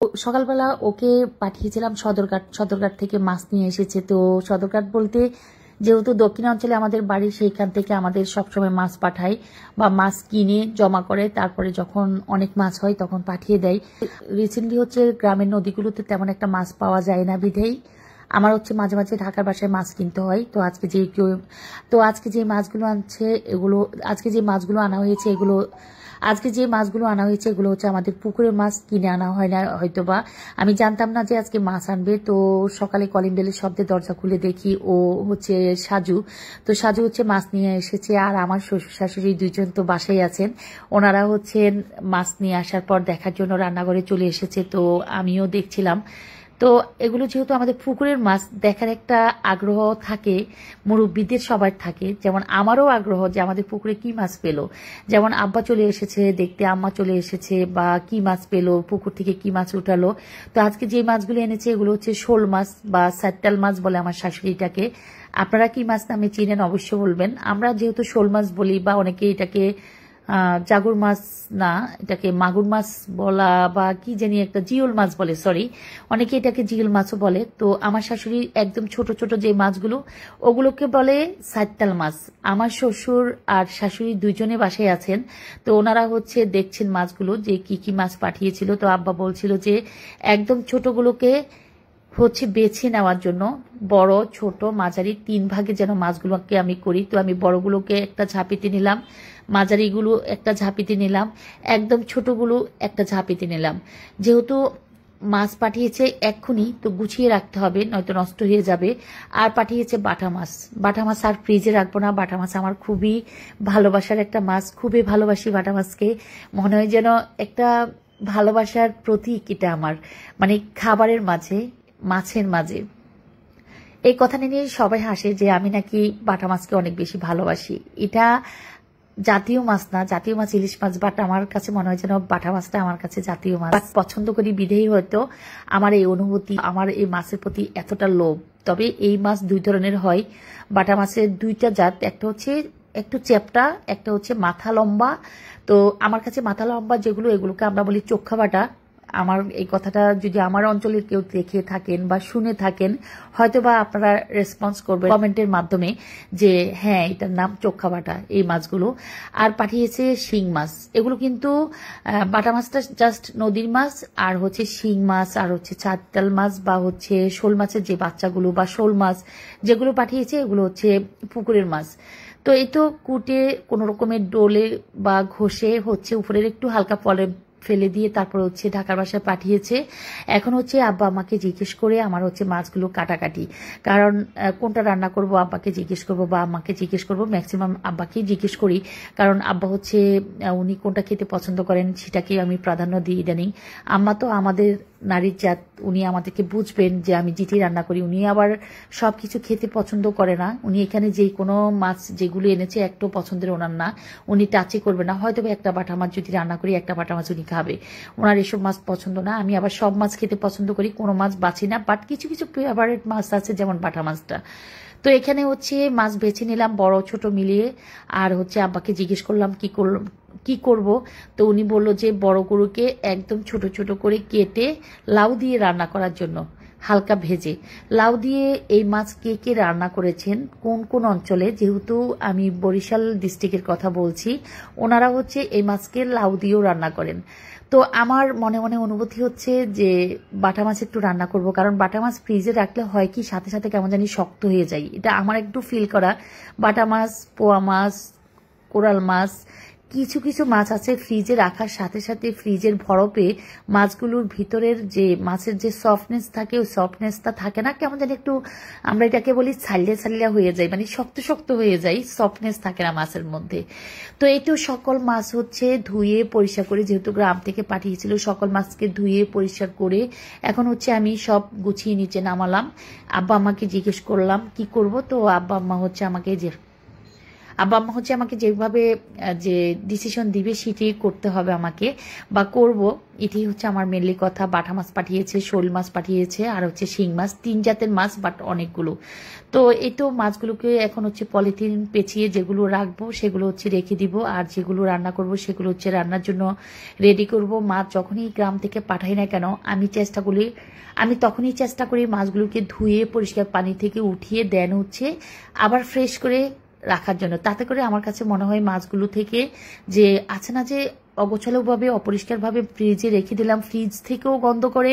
সকালবেলা ওকে পাঠিয়েছিলাম সদরঘাট থেকে মাছ নিয়ে এসেছে। তো সদরঘাট বলতে যেহেতু দক্ষিণাঞ্চলে আমাদের বাড়ি, সেইখান থেকে আমাদের সবসময় মাছ পাঠায় বা মাছ কিনে জমা করে, তারপরে যখন অনেক মাছ হয় তখন পাঠিয়ে দেয়। রিসেন্টলি গ্রামের নদীগুলোতে তেমন একটা মাছ পাওয়া যায় না, বিধেই আমার মাঝে মাঝে ঢাকার বাসায় মাছ কিনতে হয়। তো আজকে যে মাছগুলো আনা হয়েছে এগুলো আমাদের পুকুরের মাছ, কিনে আনা হয় না হয়তোবা। আমি জানতাম না যে আজকে মাছ আনবে। তো সকালে কলিং বেলের শব্দে দরজা খুলে দেখি ও সাজু। তো সাজু মাছ নিয়ে এসেছে, আর আমার শ্বশুর শাশুড়ি দুইজন তো বাসায় আছেন। ওনারা মাছ নিয়ে আসার পর দেখার জন্য রান্নাঘরে চলে এসেছে। তো আমিও দেখছিলাম। তো এগুলো যেহেতু আমাদের পুকুরের মাছ, দেখার একটা আগ্রহ থাকে, মুরব্বীদের সবার থাকে, যেমন আমারও আগ্রহ যে আমাদের পুকুরে কি মাছ পেলো। যেমন আব্বা চলে এসেছে দেখতে, আম্মা চলে এসেছে, বা কি মাছ পেলো, পুকুর থেকে কি মাছ উঠালো। তো আজকে যে মাছগুলো এনেছে এগুলো শোল মাছ বা সাট্টাল মাছ বলে আমার শাশুড়িটাকে। আপনারা কি মাছ নামে চিনেন অবশ্যই বলবেন। আমরা যেহেতু শোল মাছ বলি, বা অনেকে এটাকে জাগুর মাছ না, এটাকে মাগুর মাছ বলা, বা কি জানি একটা জিওল মাছ বলে, সরি, অনেকে এটাকে জিওল মাছও বলে। তো আমার শাশুড়ি একদম ছোট ছোট যে মাছগুলো, ওগুলোকে বলে সাট্টাল মাছ। আমার শ্বশুর আর শাশুড়ি দুইজনে বাসায় আছেন। তো ওনারা দেখছেন মাছগুলো যে কি কি মাছ পাঠিয়েছিল। তো আব্বা বলছিল যে একদম ছোটগুলোকে বেছে নেওয়ার জন্য, বড় ছোট মাঝারি 3 ভাগে যেন মাছগুলোকে আমি করি। তো আমি বড়গুলোকে একটা ঝাঁপিতে নিলাম, মাঝারিগুলো একটা ঝাঁপিতে নিলাম, একদম ছোটগুলো একটা ঝাঁপিতে নিলাম। যেহেতু মাছ পাঠিয়েছে এক্ষুনি, তো গুছিয়ে রাখতে হবে, নয়তো নষ্ট হয়ে যাবে। আর পাঠিয়েছে বাটা মাছ আর ফ্রিজে রাখবো না। বাটা মাছ আমার খুবই ভালোবাসার একটা মাছ, খুবই ভালোবাসি বাটা মাছকে। মনে হয় যেন একটা ভালোবাসার প্রতীক এটা আমার, মানে খাবারের মাঝে, মাছের মাঝে। এই কথাটা নিয়ে সবাই হাসে যে আমি নাকি বাটা মাছকে অনেক বেশি ভালোবাসি। এটা জাতীয় মাছ না, জাতীয় মাছ ইলিশ মাছ, বাট আমার কাছে মনে হয় যেন বাটা মাছটা আমার কাছে জাতীয় মাছ। পছন্দ করি বিধেই হয়তো আমার এই অনুভূতি, আমার এই মাছের প্রতি এতটা লোভ। তবে এই মাছ 2 ধরনের হয়। বাটা মাছের 2টা জাত, একটা একটু চ্যাপ্টা, একটা মাথা লম্বা। তো আমার কাছে মাথা লম্বা যেগুলো, এগুলোকে আমরা বলি চোখা বাটা। আমার এই কথাটা যদি আমার অঞ্চলের কেউ দেখে থাকেন বা শুনে থাকেন, হয়তোবা আপনারা রেসপন্স করবেন কমেন্টের মাধ্যমে যে হ্যাঁ, এটার নাম চোখা বাটা এই মাছগুলো। আর পাঠিয়েছে শিং মাছ। এগুলো কিন্তু বাটা মাছটা জাস্ট নদীর মাছ, আর শিং মাছ, আর চাঁদতাল মাছ বা শোল মাছের যে বাচ্চাগুলো বা শোল মাছ যেগুলো পাঠিয়েছে, এগুলো পুকুরের মাছ। তো এই তো কুটে কোনো রকমের ডোলে বা ঘষে উপরের একটু হালকা ফেলে দিয়ে তারপর ঢাকার বাসায় পাঠিয়েছে। এখন আব্বা আমাকে জিজ্ঞেস করে আমার মাছগুলো কাটাকাটি, কারণ কোনটা রান্না করব আব্বাকে জিজ্ঞেস করব বা আম্মাকে জিজ্ঞেস করব। ম্যাক্সিমাম আব্বাকেই জিজ্ঞেস করি, কারণ আব্বা উনি কোনটা খেতে পছন্দ করেন সেটাকে আমি প্রাধান্য দিই ইদানিং। আম্মা তো আমাদের নারীর জাত, উনি আমাদেরকে বুঝবেন যে আমি যেটি রান্না করি। উনি আবার সবকিছু খেতে পছন্দ করে না। উনি এখানে যে কোনো মাছ যেগুলো এনেছে একটাও পছন্দের ওনার না, উনি টাচই করবে না। হয়তো একটা বাটা মাছ যদি রান্না করি, একটা বাটা মাছ উনি খাবে, ওনার এসব মাছ পছন্দ না। আমি আবার সব মাছ খেতে পছন্দ করি, কোনো মাছ বাছি না, বাট কিছু কিছু ফেভারিট মাছ আছে, যেমন বাটা মাছটা। তো এখানে মাছ বেছে নিলাম বড় ছোট মিলিয়ে। আর আব্বাকে জিজ্ঞেস করলাম কি করব। তো উনি বলল যে বড় গরুকে একদম ছোট ছোট করে কেটে লাউ দিয়ে রান্না করার জন্য, হালকা ভেজে। লাউ দিয়ে এই মাছ কে কে রান্না করেছেন, কোন কোন অঞ্চলে, যেহেতু আমি বরিশাল ডিস্ট্রিক্টের কথা বলছি, ওনারা এই মাছকে লাউ দিয়েও রান্না করেন। তো আমার মনে মনে অনুভূতি যে বাটা মাছ একটু রান্না করব, কারণ বাটা মাছ ফ্রিজে রাখলে হয় কি সাথে সাথে কেমন জানি শক্ত হয়ে যায়। এটা আমার একটু ফিল করা। বাটা মাছ, পোয়া মাছ, কোরাল মাছ, কিছু কিছু মাছ আছে ফ্রিজে রাখার সাথে সাথে ফ্রিজের বরফে মাছগুলোর ভিতরের যে মাছের যে সফটনেস থাকে, ওই সফটনেসটা থাকে না, কেমন জানি একটু, আমরা এটাকে বলি ছালিয়া হয়ে যায়, মানে শক্ত শক্ত হয়ে যায়, সফটনেস থাকে না মাছের মধ্যে। তো এইটু সকল মাছ ধুয়ে পরিষ্কার করে, যেহেতু গ্রাম থেকে পাঠিয়েছিল, সকল মাছকে ধুয়ে পরিষ্কার করে এখন আমি সব গুছিয়ে নিচে নামালাম। আব্বা আম্মাকে জিজ্ঞেস করলাম কি করব। তো আব্বা আম্মা আমাকে আব্বা আম্মা হচ্ছে আমাকে যেভাবে যে ডিসিশন দিবে সেটাই করতে হবে আমাকে বা করব, এটাই হচ্ছে আমার মেনলি কথা। বাটা মাছ পাঠিয়েছে, শোল মাছ পাঠিয়েছে, আর হচ্ছে শিং মাছ, 3 জাতের মাছ, বাট অনেকগুলো। তো এই তো মাছগুলোকে এখন হচ্ছে পলিথিন পেঁচিয়ে যেগুলো রাখবো সেগুলো হচ্ছে রেখে দিব, আর যেগুলো রান্না করব সেগুলো হচ্ছে রান্নার জন্য রেডি করব। মাছ যখনই গ্রাম থেকে পাঠাই না কেন আমি তখনই চেষ্টা করি মাছগুলোকে ধুয়ে পরিষ্কার পানি থেকে উঠিয়ে দেন হচ্ছে আবার ফ্রেশ করে রাখার জন্য। তাতে করে আমার কাছে মনে হয় মাছগুলো থেকে যে আছে না যে অগোছালোভাবে অপরিষ্কারভাবে ফ্রিজে রেখে দিলাম, ফ্রিজ থেকেও গন্ধ করে,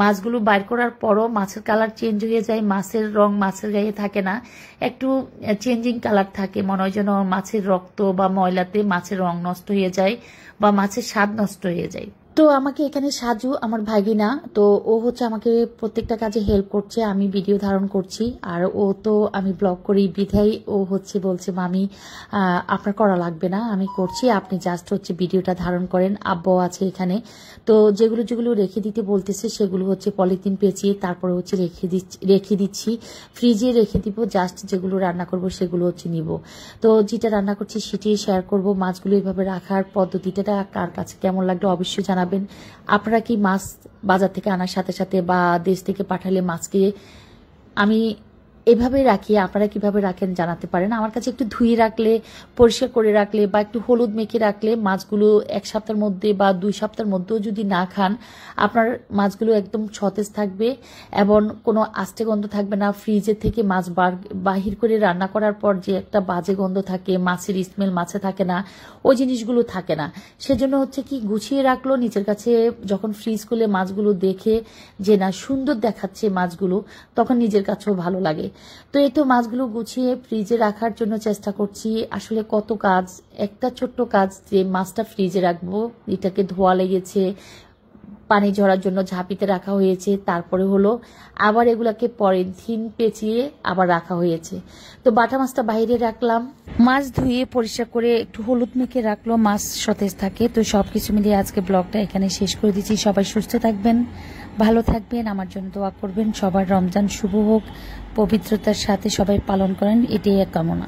মাছগুলো বাইর করার পরও মাছের কালার চেঞ্জ হয়ে যায়, মাছের রং মাছের গায়ে থাকে না, একটু চেঞ্জিং কালার থাকে, মনে হয় যেন মাছের রক্ত বা ময়লাতে মাছের রং নষ্ট হয়ে যায় বা মাছের স্বাদ নষ্ট হয়ে যায়। তো আমাকে এখানে সাজু আমার ভাগিনা, তো ও হচ্ছে আমাকে প্রত্যেকটা কাজে হেল্প করছে, আমি ভিডিও ধারণ করছি, আর ও তো আমি ব্লগ করি বিধাই ও হচ্ছে বলছে মামি আপনার করা লাগবে না, আমি করছি, আপনি জাস্ট হচ্ছে ভিডিওটা ধারণ করেন। আব্বাও আছে এখানে। তো যেগুলো রেখে দিতে বলতেছে সেগুলো হচ্ছে পলিথিন পেঁচিয়ে তারপরে হচ্ছে রেখে দিচ্ছি, ফ্রিজে রেখে দিব। জাস্ট যেগুলো রান্না করব সেগুলো হচ্ছে নিব। তো যেটা রান্না করছি সেটাই শেয়ার করব। মাছগুলো এইভাবে রাখার পদ্ধতিটা কার কাছে কেমন লাগলো অবশ্যই জানাবেন। আপনারা কি মাছ বাজার থেকে আনার সাথে সাথে বা দেশ থেকে পাঠালে মাছকে আমি এভাবে রাখি, আপনারা কিভাবে রাখেন জানাতে পারেন। আমার কাছে একটু ধুয়ে রাখলে, পরিষ্কার করে রাখলে বা একটু হলুদ মেখে রাখলে মাছগুলো 1 সপ্তাহের মধ্যে বা 2 সপ্তাহের মধ্যেও যদি না খান, আপনার মাছগুলো একদম সতেজ থাকবে এবং কোনো আস্তে গন্ধ থাকবে না। ফ্রিজের থেকে মাছ বাহির করে রান্না করার পর যে একটা বাজে গন্ধ থাকে, মাছের স্মেল মাছে থাকে না, ওই জিনিসগুলো থাকে না। সেজন্য হচ্ছে কি গুছিয়ে রাখলো নিজের কাছে, যখন ফ্রিজ খুলে মাছগুলো দেখে যে না সুন্দর দেখাচ্ছে মাছগুলো, তখন নিজের কাছেও ভালো লাগে। তো এই তো মাছগুলো গুছিয়ে ফ্রিজে রাখার জন্য চেষ্টা করছি। আসলে কত কাজ, একটা ছোট্ট কাজ যে মাছটা ফ্রিজে রাখবো, এটাকে ধোয়া লেগেছে, পানি ঝরার জন্য ঝাঁপিতে রাখা হয়েছে, তারপরে হলো আবার এগুলাকে পলিথিন পেঁচিয়ে আবার রাখা হয়েছে। তো বাটা মাছটা বাইরে রাখলাম, মাছ ধুয়ে পরিষ্কার করে একটু হলুদ মেখে রাখলো, মাছ সতেজ থাকে। তো সবকিছু মিলিয়ে আজকে ব্লগটা এখানে শেষ করে দিচ্ছি। সবাই সুস্থ থাকবেন, ভালো থাকবেন, আমার জন্য দোয়া করবেন। সবার রমজান শুভ হোক, পবিত্রতার সাথে সবাই পালন করেন, এটাই এক কামনা।